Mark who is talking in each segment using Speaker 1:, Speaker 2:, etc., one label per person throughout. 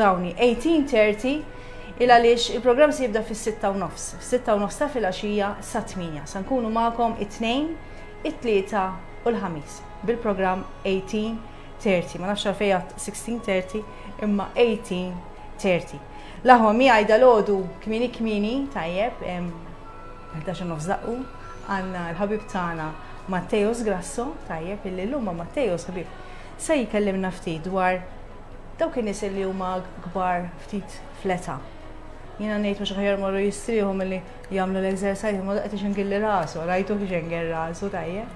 Speaker 1: dawni 18:30 il-għaliex il-programm se jibda fis-6:30. Fis-6:30 ta' filgħaxija sa 8. Sa nkunu magħkom it-tnejn, it-tlieta u l-ħamis bil-programm 18:30. Ma nafx fejn 16:30 imma 18:30. L-aħwa miegħi dalodu kmini tajjeb 11:30 daqqu għandna l-ħabib tagħna Matteos Grasso tajjeb illi llum ma' Matteos ħabib se jkellimna ftit dwar dawk in-nies li huma kbar ftit fleta. Jiena ngħid mhux aħjar marru jistrieħu milli jagħmlu l-eżersajz ma daqgħet ingilli rasu, rajtu kif ingel rasu tajjeb.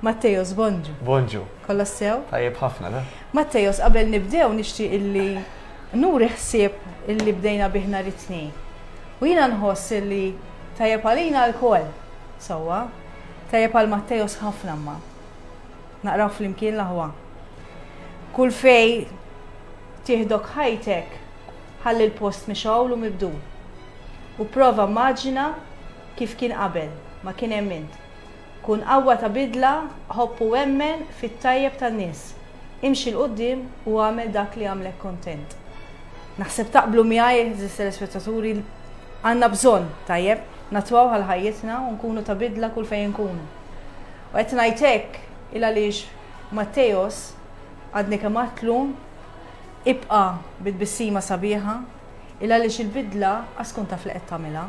Speaker 1: Matteos, bonġu.
Speaker 2: Bonġu.
Speaker 1: Kollha sew?
Speaker 2: Tajjeb ħafna da.
Speaker 1: Matteos, qabel nibdew nixtieq illi nuri ħsieb illi bdejna bih nhar it-tnejn. U jiena nħoss illi tajjeb għalina l-kol. Sewwa, tajjeb għal Matteos ħafna ma. Naqraw flimkien l-aħwa. Kull fej tieħdok ħajtek ħalli l-post mixawl u mibdu. U prova maġina kif kien qabel, ma kien hemm int. Kun qawwa ta' bidla, ħobb u emmen fit-tajjeb tan-nies. Imxi l-qudiem u għamel dak li għamlek kontent. Naħseb taqblu miegħi eżis telespettaturi għandna bżonn tajjeb natwaw għal ħajjitna u nkunu ta' bidla kull fejn nkunu. U qed ngħid hekk il għaliex Matteos għadni kemm għatlu ibqa' bit-bissima sabiħa il għaliex il-bidla għaskun taf li qed tagħmilha.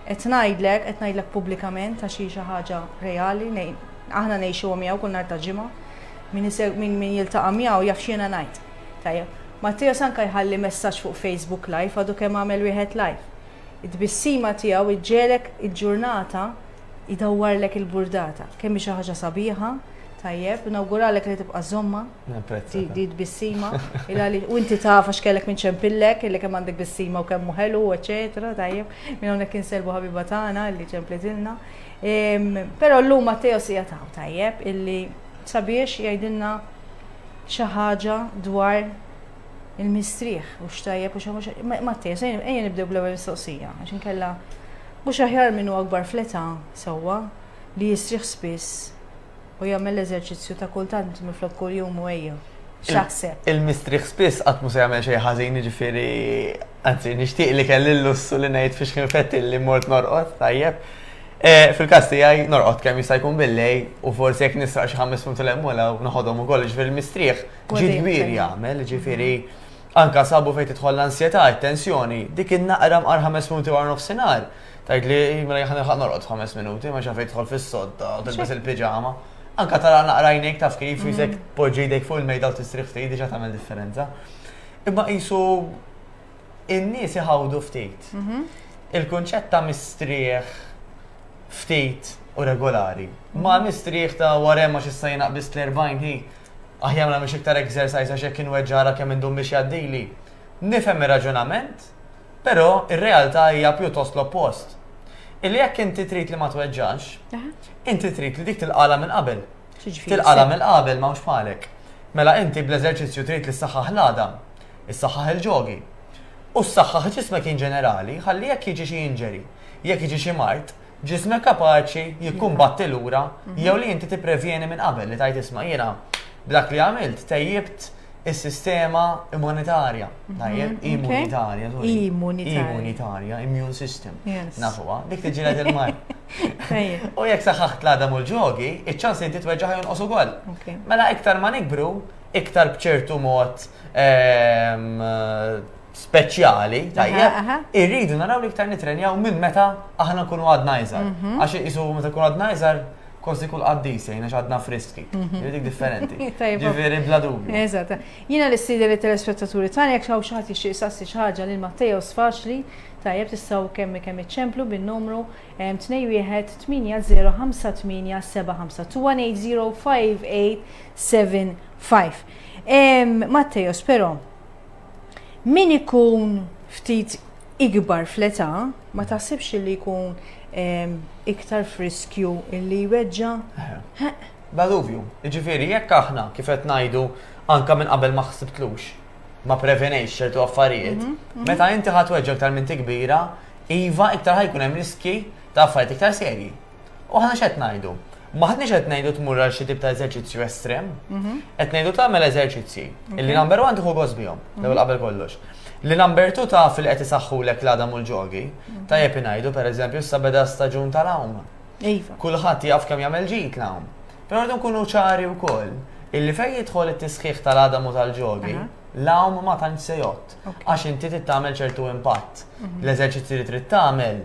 Speaker 1: Qed ngħidlek pubblikament għax hi xi ħaġa reali, aħna ngħixuha miegħu kull nhar ta' ġimgħa, min jiltaqa' miegħu jaf x'jiena ngħid. Tajjeb, Matteos anke jħalli messaġġ fuq Facebook Live għadu kemm għamel wieħed live. Id-bissima tiegħu iġġielek il-ġurnata idawwarlek il-burdata. Kemm hi xi ħaġa sabiħa, tajjeb, nawguralek li tibqa' żomma. Di bissima, u inti taf għax kellek minn ċempillek, illi kemm għandek bissima u kemm ħelu, eċetera, tajjeb, minn hawnhekk inselbu ħabiba tagħna li ċempletilna. Però llum Matteos qiegħed hawn tajjeb illi sabiex jgħidilna xi ħaġa dwar il-mistrieħ u x'tajjeb u xi Matteos, ejja nibdew bl-ewwel mistoqsija għax inkella mhux aħjar minnu akbar fleta sewwa li jistrieħ spiss u jagħmel l-eżerċizzju ta' kultant miflok kuljum u ejja. X'aħseb?
Speaker 2: Il-mistrieħ spiss qatt mhux se jagħmel xejn ħażin, jiġifieri anzi nixtieq li kelli l-lussu li ngħid fiex kien fetti li mort norqod tajjeb. Fil-każ tiegħi norqod kemm jista' jkun billej u forsi jekk nisraq xi 5 punti l-emmula u naħodhom ukoll ġifieri il-mistrieħ ġid kbir jagħmel, ġifieri anke sabu fejn tidħol l-ansjetà, it-tensjoni, dik in-naqra mqar 5 minuti wara nofsinhar. Tajt li mela ħanilħaq norqod 5 minuti ma xafejn tidħol fis-sodda u tilbes il-piġama. Anka tara naqrajnek taf kif jisek poġġejdek fuq il-mejda u tistrieħ ftit diġà tagħmel differenza. Imma qisu in-nies iħawdu ftit. Il-kunċett ta' mistrieħ ftit u regolari. Ma mistrieħ ta' waremma x'issa jinaqbis l-40 hi aħjar nagħmel iktar exercise għax hekk inweġġara kemm indum biex jgħaddili. Nifhem ir-raġunament, però ir-realtà hija pjuttost l-oppost. Illi jekk inti trid li ma tweġġax, inti trid li dik tilqala minn qabel. Tilqala minn qabel ma mhux bħalek. Mela inti bl-eżerċizzju trid li ssaħħaħ l-għadam, issaħħaħ il-ġogi. U ssaħħaħ ġismek in ġenerali, ħalli jekk jiġi xi inġeri, jekk jiġi xi mart, ġismek kapaċi jikkumbatti lura jew li inti tipprevjeni minn qabel li tajt isma' jiena b'dak li għamilt tejjibt is-sistema immunitarja. Tajjeb, immunitarja, immune system. Nafuha, dik tiġilet il-mar. U jekk saħħaħt l-għadam u l-ġogi, iċ-ċans inti tweġġaħ jonqos ukoll. Mela iktar ma nikbru, iktar b'ċertu mod speċjali, tajjeb, irridu naraw li iktar nitrenjaw minn meta aħna nkunu għadna iżgħar. Għax isu meta nkunu għadna iżgħar konsi kull qaddisja, jina xadna friski. Jidik differenti. Ġifieri bla dubju.
Speaker 1: Eżatt. Jiena l-istidja li telespettaturi tagħna jekk xi ħadd jixtieq jsassi xi ħaġa lil Matteos faċli, tajjeb tistgħu kemm iċċemplu bin-numru 2158575. Matteos, però min ikun ftit ikbar fl-età ma taħsibx li jkun iktar friskju illi jweġġa?
Speaker 2: Bla dubju. Jiġifieri jekk aħna kif qed ngħidu anke minn qabel ma ħsibtlux ma prevenejx ċertu affarijiet, meta inti ħadd weġġa iktar minn kbira, iva iktar ħajkun hemm riski ta' affarijiet iktar serji. U aħna x'qed ngħidu? Ma ħadniex qed ngħidu tmur għal xi tip ta' eżerċizzju estrem, qed ngħidu tagħmel eżerċizzji illi number one tieħu gost bihom, l-ewwel qabel kollox. Li number 2 taf li qed isaħħulek l-għadam u l-ġogi, tajjeb ingħidu pereżempju issa beda staġun tal-awm.
Speaker 1: Iva.
Speaker 2: Kulħadd jaf kemm jagħmel ġid l-awm. Però rridu nkunu ċari wkoll illi fejn jidħol it-tisħiħ tal-għadam u tal-ġogi, l-awm ma tantx se jgħod. Għax inti trid tagħmel ċertu impatt. L-eżerċizzji li trid tagħmel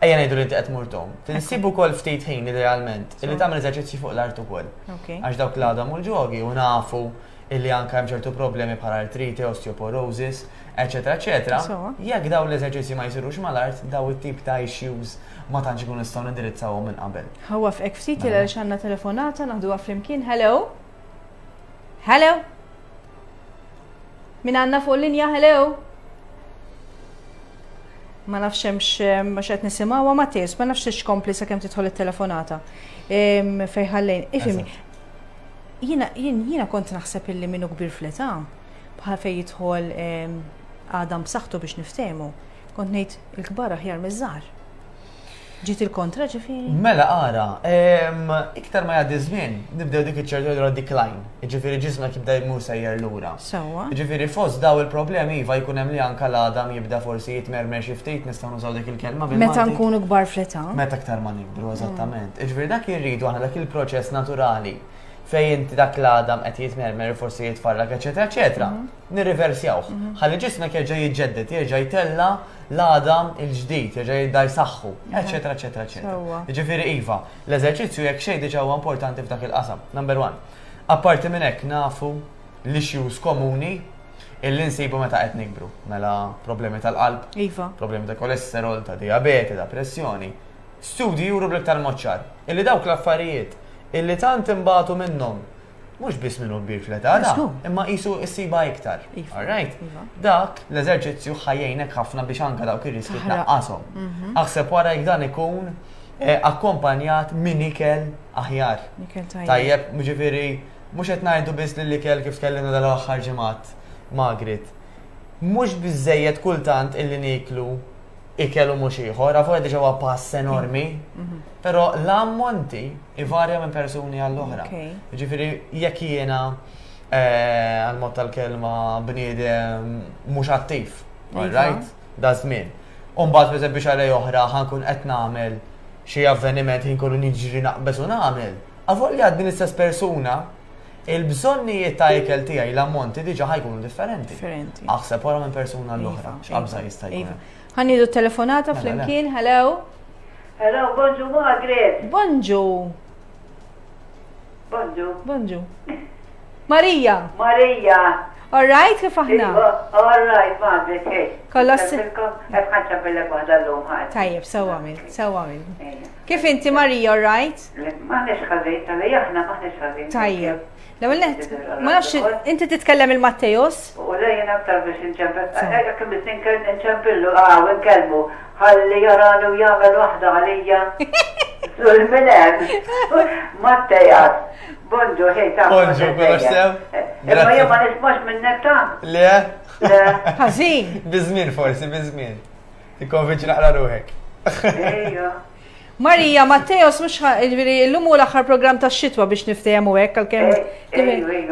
Speaker 2: ejja ngħidu li inti qed murtom. Tinsibu wkoll ftit ħin idealment illi tagħmel eżerċizzji fuq l-art ukoll. Għax dawk l-għadam u l-ġogi u nafu illi anke hemm ċertu problemi bħala artriti, osteoporosis, eċetera, eċetera. Jekk daw l-eżerċizzji ma jsirux mal-art, daw it-tip ta' issues ma tantx ikunu nistgħu nindirizzawhom minn qabel.
Speaker 1: Ħawaf hekk ftit il għaliex għandna telefonata naħduha flimkien. Hello? Hello? Min għandna fuq linja hello? Ma nafx hemmx ma qed nisimgħuha Mattias, ma nafx x'kompli sakemm tidħol it-telefonata. Fejn ħallejn. Ifhimni. Jiena kont naħseb illi minnu kbir fl-età bħal fejn jidħol għadam b'saħħtu biex niftehmu. Kont ngħid il-kbar aħjar miż-żgħar. Ġiet il-kontra ġifieri?
Speaker 2: Mela ara, iktar ma jgħaddi żmien, nibdew dik iċ-ċertu decline. Jiġifieri ġismek jibda jmur sejjer lura.
Speaker 1: Sewwa.
Speaker 2: Jiġifieri fost daw il-problemi iva jkun hemm li anke l-għadam jibda forsi jitmermer xi ftit nistgħu nużaw dik il-kelma bil-Malti.
Speaker 1: Meta nkunu kbar fl-età?
Speaker 2: Meta aktar ma nikbru eżattament. Jiġifieri dak irridu aħna dak il-proċess naturali fejn inti dak l-għadam qed jitmermer forsi jitfarrak, eċetera, eċetera, nirriversjawh. Ħalli ġismek jerġa' jiġġedded, jerġa' jtella l-għadam il-ġdid, jerġa' jibda jsaħħu, eċetera, eċetera, eċetera. Jiġifieri iva, l-eżerċizzju jekk xejn diġà huwa importanti f'dak il-qasam. Number 1. Apparti minn hekk nafu l-issues komuni illi nsibu meta qed nikbru. Mela problemi tal-qalb, problemi ta' kolesterol, ta' diabete, ta' pressjoni. Studji juru bl-iktar moċċar illi dawk l-affarijiet illi tant imbagħtu minnhom mhux biss minnu kbir fl-età, imma qisu issiba iktar. Alright? Dak l-eżerċizzju ħajjejnek ħafna biex anke dawk ir-riski tnaqqashom. Aħseb wara jekk dan ikun akkompanjat minn ikel aħjar. Tajjeb, ġifieri mhux qed ngħidu biss li l-ikel kif tkellimna dal-aħħar ġimgħat Magrit. Mhux biżżejjed kultant illi niklu ikel u mhux ieħor, għafu għedġa huwa pass enormi, però l-ammonti ivarja minn persuni għall-oħra. Ġifieri jekk jiena għal-mod tal-kelma bniedem mhux attiv, right? Da żmien. U mbagħad pereżempju xarej oħra ħankun qed nagħmel xi avveniment ħinkunu niġri naqbes u nagħmel. Għafu li għad din istess persuna il-bżonnijiet ta' ikel tiegħi l-ammonti diġà ħajkunu differenti. Aħseb wara minn persuna l-oħra, x'qabża jista' jkun.
Speaker 1: Ħannidu telefonata flimkien, hello?
Speaker 3: Hello, bonġu Margaret.
Speaker 1: Bonġu.
Speaker 3: Bonġu.
Speaker 1: Bonġu. Marija.
Speaker 3: Marija.
Speaker 1: All right, kif aħna?
Speaker 3: All right, Margaret, hey.
Speaker 1: Kollas.
Speaker 3: Efħanċa billek waħda l-lum ħad.
Speaker 1: Tajjeb, sewa min. Kif inti Marija, all right?
Speaker 3: Maħnex ħazejt, għalli aħna maħnex ħazejt.
Speaker 1: Tajjeb. L-ewwel neħt, ma nafx inti titkellem il-Mattejos?
Speaker 3: U lejn aktar biex nċempel, kemm nċempillu, nkellmu, ħalli jarani u jagħmel waħda għalija. Sul minem, Mattejas, bonġu, hej ta'
Speaker 2: bonġu, kollox sew?
Speaker 3: Imma jew ma nismax minnek ta'?
Speaker 2: Le?
Speaker 3: Le.
Speaker 1: Ħażin.
Speaker 2: Bizmin forsi, bizmin. Tikkonvinċi naqra ruħek.
Speaker 3: Ejja.
Speaker 1: Marija, Mattejos mhux l-lum hu l-aħħar programm tax-xitwa biex niftehmu hekk għalkemm.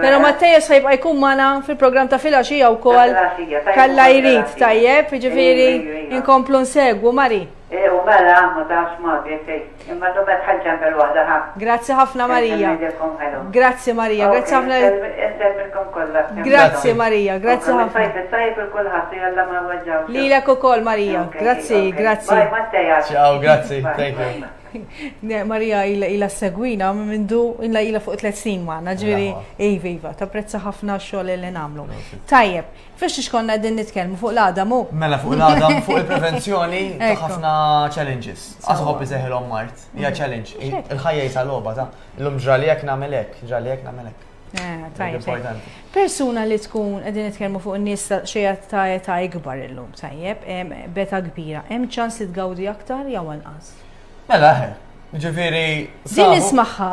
Speaker 1: Però Mattejos ħajbqa' jkun magħna fil-programm ta' filgħaxija wkoll kalla jrid tajjeb, jiġifieri inkomplu nsegwu Mari.
Speaker 3: U mela ma tafx Margaret, imma domet ħanċempel waħda ħa.
Speaker 1: Grazzi ħafna Marija. Grazzi Marija, grazzi ħafna.
Speaker 3: Nsemmilkom kollha.
Speaker 1: Grazzi Marija, grazzi ħafna.
Speaker 3: Tajjeb il-kulħadd jalla ma waġġawx.
Speaker 1: Lilek ukoll Marija. Grazzi, grazzi.
Speaker 3: Bye Matteja.
Speaker 2: Ciao, grazzi. Thank you.
Speaker 1: Marija ila segwina mindu ila fuq 3 snin magħna, ġifieri iva, tapprezza ħafna x-xogħol li nagħmlu. Tajjeb, fiex xkonna qegħdin nitkellmu fuq l-għadam hu?
Speaker 2: Mela fuq l-għadam fuq il-prevenzjoni ta' ħafna challenges. Asħob iseħħilhom Mart, hija challenge. Il-ħajja jisa logħba ta' illum ġralijek nagħmel hekk, ġralijek nagħmel hekk.
Speaker 1: Tajjeb. Persuna li tkun qegħdin nitkellmu fuq in-nies xejn ta' età ikbar illum, tajjeb, beta kbira, hemm ċans li tgawdi aktar jew inqas?
Speaker 2: Mela, ġifieri.
Speaker 1: Din nismaħħa,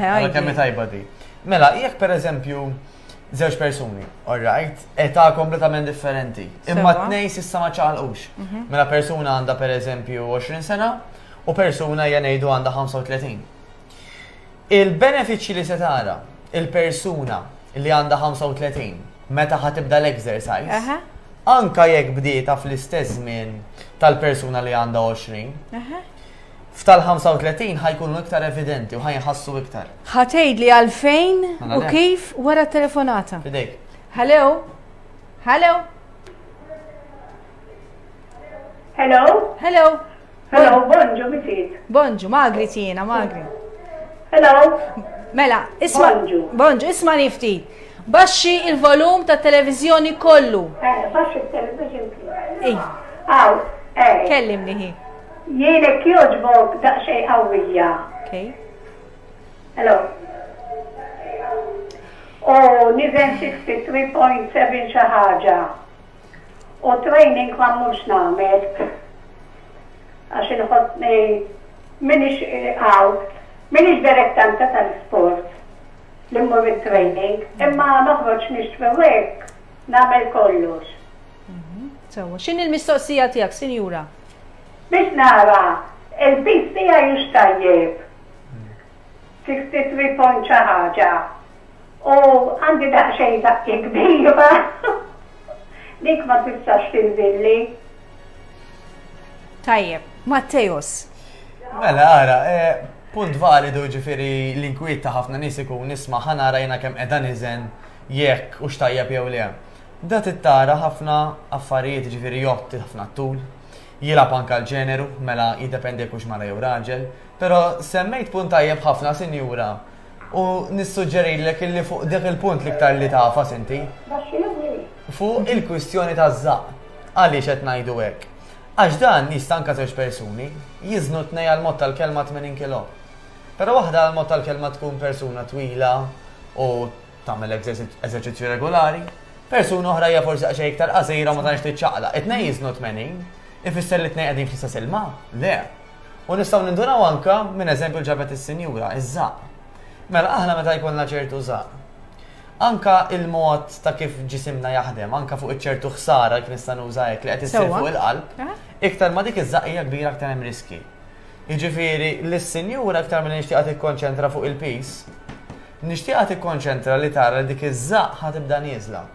Speaker 2: għal kemm tajba di. Mela, jekk pereżempju żewġ persuni, all right, età kompletament differenti. Imma t-tnejn s'issa ma ċaqalqux. Mela persuna għandha pereżempju 20 sena u persuna ngħidu għandha 35. Il-benefiċċji li se tara il-persuna li għandha 35 meta ħatibda l-exercise Anka jekk bdieta fl-istess żmien tal-persuna li għandha 20, f'tal-35 ħajkunu iktar evidenti u ħajnħassu iktar.
Speaker 1: ħatejd li għalfejn u kif wara t-telefonata.
Speaker 2: Fidejk.
Speaker 1: Hello? Hello?
Speaker 3: Hello?
Speaker 1: Hello?
Speaker 3: Hello, bonġu mitit.
Speaker 1: Bonġu, Magri tina, Magri.
Speaker 3: Hello?
Speaker 1: Mela, isma. Bonġu, isma nifti. Baxxi il-volum ta' televizjoni kollu.
Speaker 3: Baxxi il-televizjoni.
Speaker 1: Ej.
Speaker 3: Aw,
Speaker 1: Kellimni hi.
Speaker 3: Jienek joġbok daqxej għawija.
Speaker 1: Okay.
Speaker 3: Hello? Oh, niven 63.7 xaħġa. U training ma mux namet. Għax inħotni minix minix direttanta tal-sport. L-immur il-training. Imma noħroġ nixtwewek namel kollox.
Speaker 1: Sewa, xin il-mistoqsija tijak, sinjura?
Speaker 3: Biex nara, il-bis tija jux tajjeb. 63 point ħaġa. U għandi daqxej daqki kbira. Dik ma tistax tinżilli.
Speaker 1: Tajjeb, Mattejos.
Speaker 2: Mela, ara, punt validu ġifiri l-inkwiet ta' ħafna nis ikun nisma' ħanara jena kemm qiegħda niżen jekk u xtajjeb jew le. Da tittara ħafna affarijiet ġifiri jotti ħafna tul, jilab anka l-ġeneru, mela jiddependi kux mara jew raġel, pero semmejt punt tajjeb ħafna sinjura u nissuġġerilek illi fuq dik il-punt liktar li tafas inti. Fuq il-kwistjoni ta' żaq, għaliex qed ngħidu hekk. Għax dan jistanka żewġ persuni, jiżnu tnej għal-mod tal-kelma 80 kilo. Pero waħda għal-mod tal-kelma tkun persuna twila u tagħmel eżerċizzju regolari, persuna oħra hija forsi xejn iktar qasira ma tantx tiċċaqla. It-tnej jiżnu 80, ifisser li t-tnej qegħdin fl-istess ilma? Le. U nistgħu nindunaw anke minn eżempju ġabet is-sinjura, iż-żaq. Mela aħna meta jkollna ċertu żaq. Anka il-mod ta' kif ġisimna jaħdem, anka fuq iċ-ċertu ħsara kif nista' nuża hekk li qed issir fuq il-qalb, iktar ma dik iż-żaqija kbira aktar hemm riski. Jiġifieri lis-sinjura aktar milli nixtieqa tikkonċentra fuq il-pis, nixtieqa tikkonċentra li tara li dik iż-żaq ħatibda nieżla.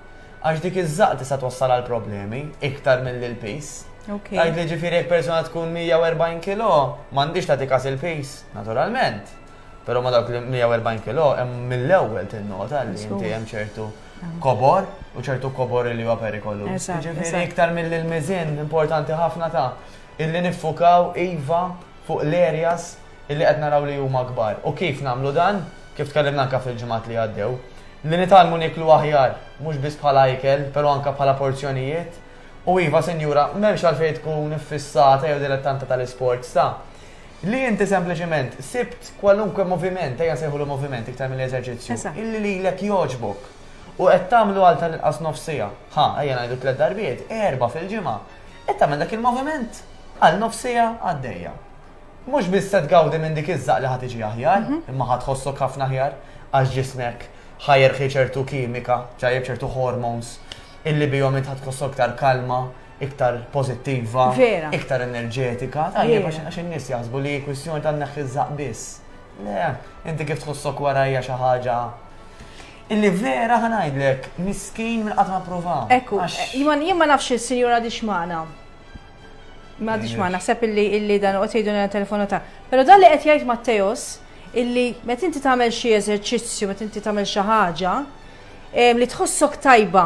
Speaker 2: Għax dik iż-żaq tista' twassal għal problemi iktar mill-pis. Għajd li ġifieri jekk persuna tkun 140 kilo, m'għandix tagħti każ il-pis, naturalment. Pero ma dawk li 140 kilo, hemm mill-ewwel tinnota li inti hemm ċertu kobor u ċertu kobor li huwa perikolus. Ġifieri iktar mill-miżin importanti ħafna ta' illi niffukaw iva fuq l-areas illi qed naraw li huma kbar. U kif nagħmlu dan? Kif tkellimna anke fil-ġimgħat li għaddew. Li nitalmu niklu aħjar, mhux biss bħala ikel, però anke bħala porzjonijiet. U iva, sinjura, m'hemmx għalfejn tkun iffissata jew dilettanta tal-isports ta' li inti sempliċement sibt kwalunkwe moviment, ejja nsejħulu moviment iktar mill-eżerċizzju, illi lilek jogħġbok. U qed tagħmlu għal tal-inqas nofsija. Ejja ngħidu 3 darbiet, 4 fil-ġimgħa. Qed tagħmel dak il-moviment għal nofsija għaddejja. Mhux biss se tgawdi minn dik iż-żaq li ħad tiġi aħjar, imma ħadd tħossok ħafna aħjar għax ġismek ħajjerħi ċertu kimika, ċajjeb ċertu hormones illi bihom int ħadd tħossok iktar kalma, iktar pozittiva, iktar enerġetika. Tajjeb għax in-nies jaħsbu li kwistjoni ta' neħħi żaq biss. Le, inti kif tħossok warajja xi ħaġa illi vera ħanajdlek miskin minn qatt ma pprovaw.
Speaker 1: Ekku, jien ma nafx is-sinjura di x'magħna. Ma di x'magħna, naħseb illi dan qed jgħidulna telefonata. Però dan li qed jgħid Mattejos illi meta inti tagħmel xi eżerċizzju, meta inti tagħmel xi ħaġa li tħossok tajba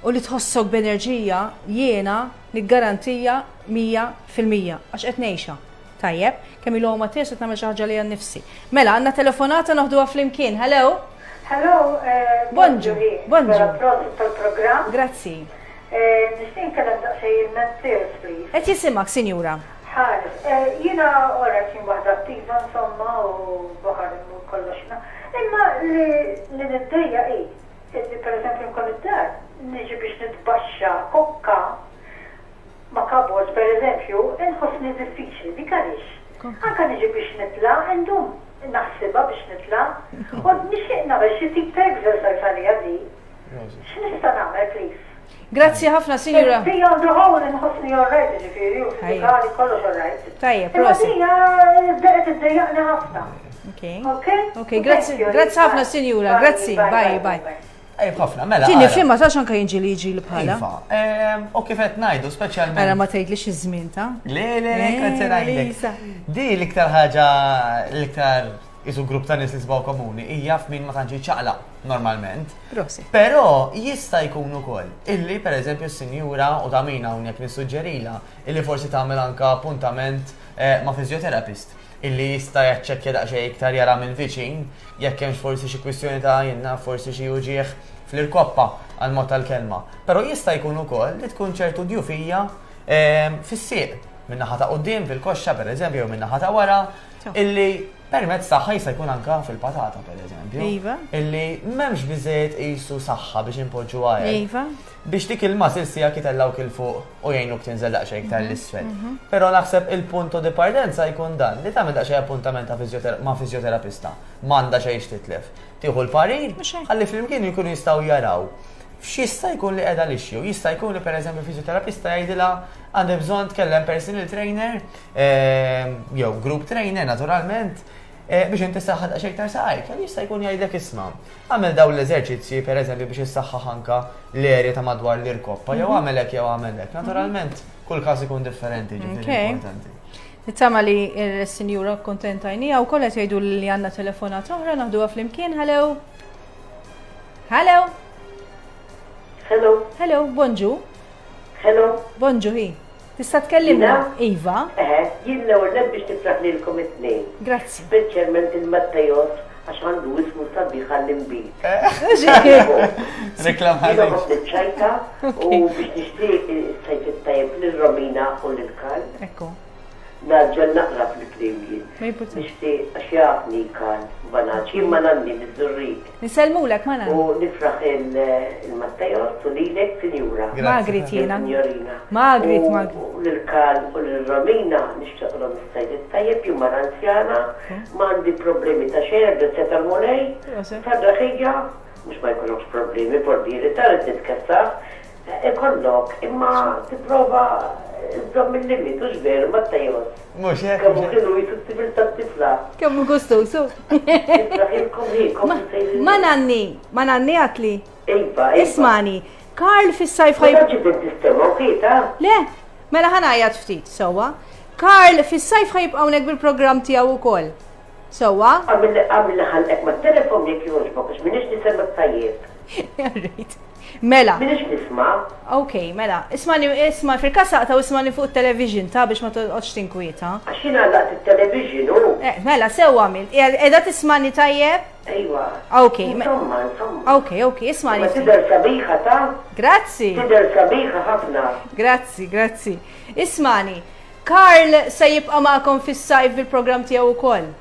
Speaker 1: u li tħossok b'enerġija jiena niggarantija 100% għax qed ngħixha. Tajjeb, kemm ilhom Mattejos qed nagħmel xi ħaġa li għan nifsi. Mela, għandna telefonata noħduha flimkien. Hello?
Speaker 3: Hello,
Speaker 1: bonġu. Bonġu.
Speaker 3: Tal-programm.
Speaker 1: Grazzi.
Speaker 3: Nixtin kellem daqsej il-Mattejos, please.
Speaker 1: Qed jisimgħek, sinjura.
Speaker 3: Ħares, jiena ora kien waħda attiva insomma u baħar kollox. Imma li niddejja hi, per eżempju nkun id-dar, niġi biex nitbaxxa kokka ma' kabos, per eżempju, inħossni diffiċli, dik għaliex. Anka niġi biex nitla, ndum naħsibha biex nitla, u nixtieq nagħmel xi tip ta' exercise għalija di. X'nista' nagħmel, please?
Speaker 1: Grazzi ħafna, sinjura.
Speaker 3: Fija għanduħaw nħossni all-right, ġifieri, u fizikali kollox all-right.
Speaker 1: Tajjeb, prosi.
Speaker 3: Imma dija tiddejjaqni ħafna.
Speaker 1: Ok, grazzi ħafna, sinjura, grazzi, bye.
Speaker 2: Ej, ħafna, mela.
Speaker 1: Ġini fimma ta' xanka jinġi li jiġi l-bħala.
Speaker 2: U kifet najdu,
Speaker 1: Għara
Speaker 2: specialment.
Speaker 1: ma tgħidli xi żmien ta'.
Speaker 2: Le, kħanzi najdek.
Speaker 1: Lisa.
Speaker 2: Di l-iktar ħaġa, l-iktar isu grupp ta' nis li sbaw komuni, hija f'min ma tantx ċaqla normalment.
Speaker 1: Prosi.
Speaker 2: Però jista' jkun ukoll illi pereżempju s-sinjura u ta' min hawnhekk nissuġġerila illi forsi tagħmel anke appuntament ma' fizjoterapist illi jista' jaċċekkja daqsxejn iktar jara minn viċin jekk hemmx forsi xi kwistjoni ta' jenna forsi xi uġieħ fl-irkoppa għal mod tal-kelma. Però jista' jkun ukoll li tkun ċertu djufija fis-sieq min-naħa ta' quddiem fil-koxxa pereżempju jew min-naħa ta' wara illi permezz tagħha jista' jkun anke fil-patata pereżempju.
Speaker 1: Iva.
Speaker 2: Illi m'hemmx biżejjed qisu saħħa biex impoġġu għajja.
Speaker 1: Iva.
Speaker 2: Biex dik il-muscle sija kitellawk il-fuq u jgħinuk tinżel daqsxejn iktar l-isfel. Però naħseb il-punto di partenza jkun dan li tagħmel daqsxejn appuntament ma' fizjoterapista. M'għandha xejn titlef. Tieħu l-parir, ħalli flimkien jkunu jistgħu jaraw. F'x'jista' jkun li qiegħda l-ixju? Jista' jkun li pereżempju fizjoterapista jgħidilha għandi bżonn tkellem personal trainer jew group trainer naturalment biex inti saħħad għax iktar saqajk, jista' jkun jgħidlek isma' għamel dawn l-eżerċizzji pereżempju biex issaħħaħ anke l-erja ta' madwar l-irkoppa, jew għamelek jew għamelek. Naturalment, kull każ ikun differenti ġifieri importanti.
Speaker 1: Nittama li il-sinjura kontentajnija u kollet jgħidu li għandna telefonat oħra naħduha flimkien. Hello. Hello.
Speaker 3: Hello.
Speaker 1: Hello, bonġu.
Speaker 3: Hello.
Speaker 1: Bonġu hi. Tista' tkellimna? Iva.
Speaker 3: Jien l-ewwel biex nifraħ lilkom it-tnejn.
Speaker 1: Grazzi.
Speaker 3: Speċjalment il-Mattajos għax għandu ismu sabiħ għall-imbit.
Speaker 2: Reklam
Speaker 3: Jiena
Speaker 2: ħażin.
Speaker 3: ħodt ċajta u biex nixtieq is-sajf it-tajjeb lil-Romina u lil-Karl.
Speaker 1: Ekku.
Speaker 3: Naġġel naqra fil-klewjien.
Speaker 1: Ma jimportax.
Speaker 3: Nixtieq għax jafni Karl banaċ, jien ma nanni miż-żurrik.
Speaker 1: Nisellmulek ma nagħmel.
Speaker 3: U nifraħ il-Mattajos u lilek sinjura.
Speaker 1: Margrit jiena.
Speaker 3: Signorina.
Speaker 1: Margrit.
Speaker 3: U lil-Karl u lil-Romina nixtieqlhom is-sajf it-tajjeb jien mar anzjana, m'għandi problemi ta' xejn, se tal-mulej, tad-daħija, mhux ma jkollokx problemi pordieri taret titkessaħ, ikollok imma tipprova żomm il-limit u x'veru Mattajos.
Speaker 2: Mhux hekk.
Speaker 3: Kemm kienu jisuttibil tat-tifla.
Speaker 1: Kemm gustosu.
Speaker 3: Nifraħilkom ħiekom
Speaker 1: Ma nanni għatli.
Speaker 3: Ejba,
Speaker 1: Ismani, Karl fis-sajf
Speaker 3: Ma
Speaker 1: ħajb.
Speaker 3: ġibet tistema ukieta.
Speaker 1: Le, mela ħanajat ftit, sowa. Karl fis-sajf ħajb hawnhekk bil-programm tiegħu wkoll. Sowa?
Speaker 3: Għamil ħalqek ma' telefon jek jogħġbok, għax minix nisema tajjeb.
Speaker 1: Jarrit. Mela.
Speaker 3: Minix nisma.
Speaker 1: Ok, mela. Isma fil-kassa ta' ismani fuq il-television ta' biex ma toqgħodx tinkwieta.
Speaker 3: Għax jina għallaqt il-television u.
Speaker 1: Mela, sew għamil. Edha tismani tajjeb?
Speaker 3: Ejwa.
Speaker 1: Ok.
Speaker 3: Insomma, insomma.
Speaker 1: Ok, ismani.
Speaker 3: Ma tidher sabiħa ta'
Speaker 1: Grazzi.
Speaker 3: tidher sabiħa ħafna.
Speaker 1: Grazzi. Ismani, Karl se jibqa' magħkom fis-sajf bil-programm tiegħu wkoll.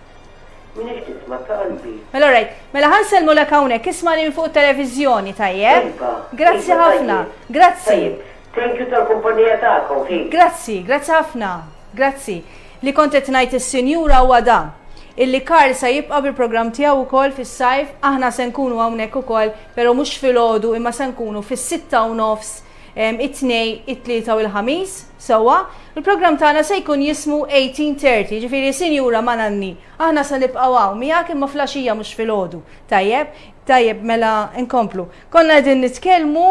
Speaker 3: Minix tisma ta' qalbi.
Speaker 1: Mela right, mela ħanselmu l hawnhekk ismani minn fuq televizjoni tajjeb.
Speaker 3: Ejba.
Speaker 1: Grazzi
Speaker 3: Ejba,
Speaker 1: ħafna.
Speaker 3: tajjeb.
Speaker 1: Grazzi.
Speaker 3: Tajjeb. Thank you tal-kumpanija ta'kom, fi.
Speaker 1: Grazzi ħafna. Grazzi. Li kontet ngħid is-sinjura huwa dan. Illi Karl se jibqa' bil-programm tiegħu wkoll fis-sajf, aħna se nkunu hawnhekk ukoll, però mhux filgħodu imma se nkunu fis-6:30 it-tnej, it-tlieta u l-ħamis, sewwa. Il-programm tagħna se jkun jismu 18:30, ġifieri sinjura ma nanni. Aħna se nibqgħu hawn miegħek imma flaxija mhux filgħodu. Tajjeb mela nkomplu. Konna qegħdin nitkellmu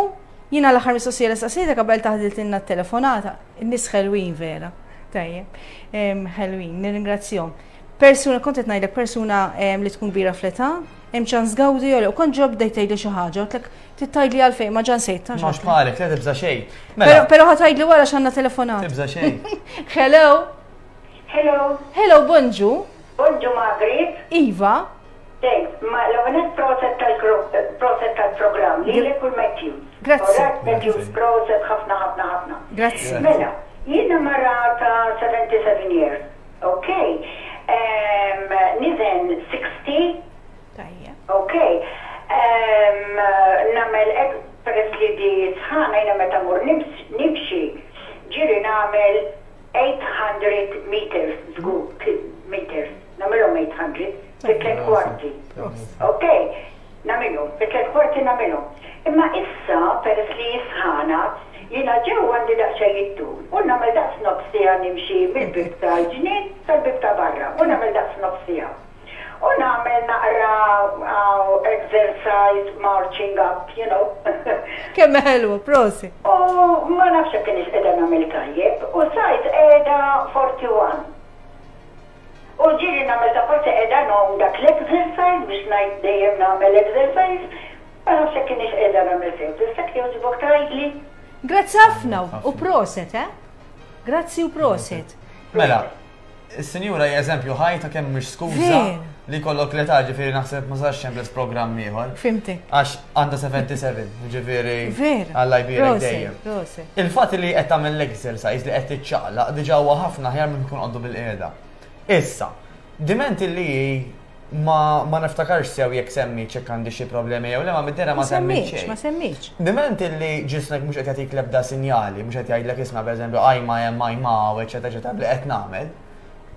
Speaker 1: jiena l-aħħar mistoqsija l-istaqsija qabel taħdiltilna t-telefonata. In-nies ħelwin vera. Tajjeb. Ħelwin, nirringrazzjahom. Persuna, kont qed ngħidlek persuna li tkun kbira fl-età, hemm ċans gawdi jew kont ġob bdejt tgħidli xi ħaġa, għedlek titgħidli għalfejn ma ġan sejt.
Speaker 2: Mhux bħalek, le tibża xejn.
Speaker 1: Però ħatgħidli wara x'għandna telefonat.
Speaker 2: Tibża xejn.
Speaker 1: Hello.
Speaker 3: Hello.
Speaker 1: Bonġu.
Speaker 3: Bonġu Margaret.
Speaker 1: Iva.
Speaker 3: Thanks. Ma l-għanet proset tal-program. Lilek u Matthew.
Speaker 1: Grazzi.
Speaker 3: Matthew, proset ħafna.
Speaker 1: Grazzi.
Speaker 3: Mela, jiena marra ta' 77 years. Okay. Nizen 60.
Speaker 1: Tajja.
Speaker 3: Okay. Namel peress li di sħana jina meta mur nimxi ġiri namel 800 meters, meters. Namelhom 800 fit-3 kwarti. Okay. Namelhom, fit-3 kwarti namelhom. Imma issa peress li sħana jina ġew għandi daqsxejn jittul. U namel daqs nofsija nimxi mill-bib ta' ġnien tal-bib ta' barra. U namel daqs nofsija. U nagħmel naqra exercise marching up, you know.
Speaker 1: Kemm ħelwa, prosi.
Speaker 3: U ma nafx hekk kienx qiegħda nagħmel tajjeb u sajt qiegħda 41. U ġieli nagħmel ta' forsi qiegħda nom dak l-exercise biex ngħid dejjem nagħmel exercise. Ma nafx hekk kienx qiegħda nagħmel sew. Tista' jogħġbok tgħidli?
Speaker 1: Grazzi ħafna u proset, Grazzi u proset.
Speaker 2: Mela, is-sinjura hija eżempju ħaj ta' kemm mhux skuża
Speaker 1: Ver.
Speaker 2: li kollok l-età ġifieri naħseb ma sarx xemples programm ieħor.
Speaker 1: Fimti.
Speaker 2: Għax għandha 77, ġifieri
Speaker 1: Ver.
Speaker 2: Alla jbirek
Speaker 1: Proset,
Speaker 2: dejjem.
Speaker 1: proset.
Speaker 2: Il-fatt li qed tagħmel l-exercise li qed tiċċaqlaq diġà huwa ħafna ħjar minn kun qoddu bil-qiegħda. Issa, diment li ma niftakarx sew jekk semmi ċekk għandi xi problemi jew le ma middera ma semmi xejn.
Speaker 1: Ma semmiċ.
Speaker 2: Diment li ġismek mhux qed jagħtik l-ebda sinjali, mhux qed jgħidlek isma' pereżempju ajma hemm ajma u eċetera eċetera li qed nagħmel.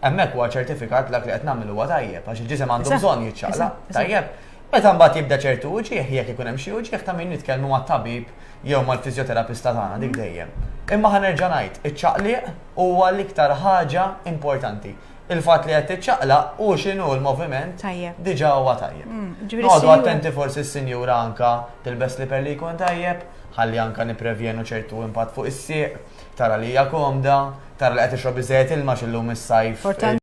Speaker 2: Hemmhekk huwa ċertifikat dak li qed nagħmel huwa tajjeb għax il-ġisem għandu bżonn jiċċaqlaq. Tajjeb. Meta mbagħad jibda ċertu uġieħ jekk ikun hemm xi uġieħ ta' min nitkellmu mat-tabib jew mal-fiżjoterapista tagħna dik dejjem. Imma ħanerġa' ngħid, iċ-ċaqliq huwa l-iktar ħaġa importanti. Il-fatt li qed tiċċaqlaq u x'inhu l-moviment
Speaker 1: Tajjeb.
Speaker 2: diġà huwa tajjeb.
Speaker 1: ġifieri
Speaker 2: Noqgħdu
Speaker 1: sinjura-
Speaker 2: attenti forsi s-sinjura anka tilbes li perli jkun tajjeb, ħalli anka nipprevjenu ċertu impatt fuq is-sieq, tara li hija komda, tara li qed tixrob iżejjed ilma x'illum is-sajf.
Speaker 1: Importanti.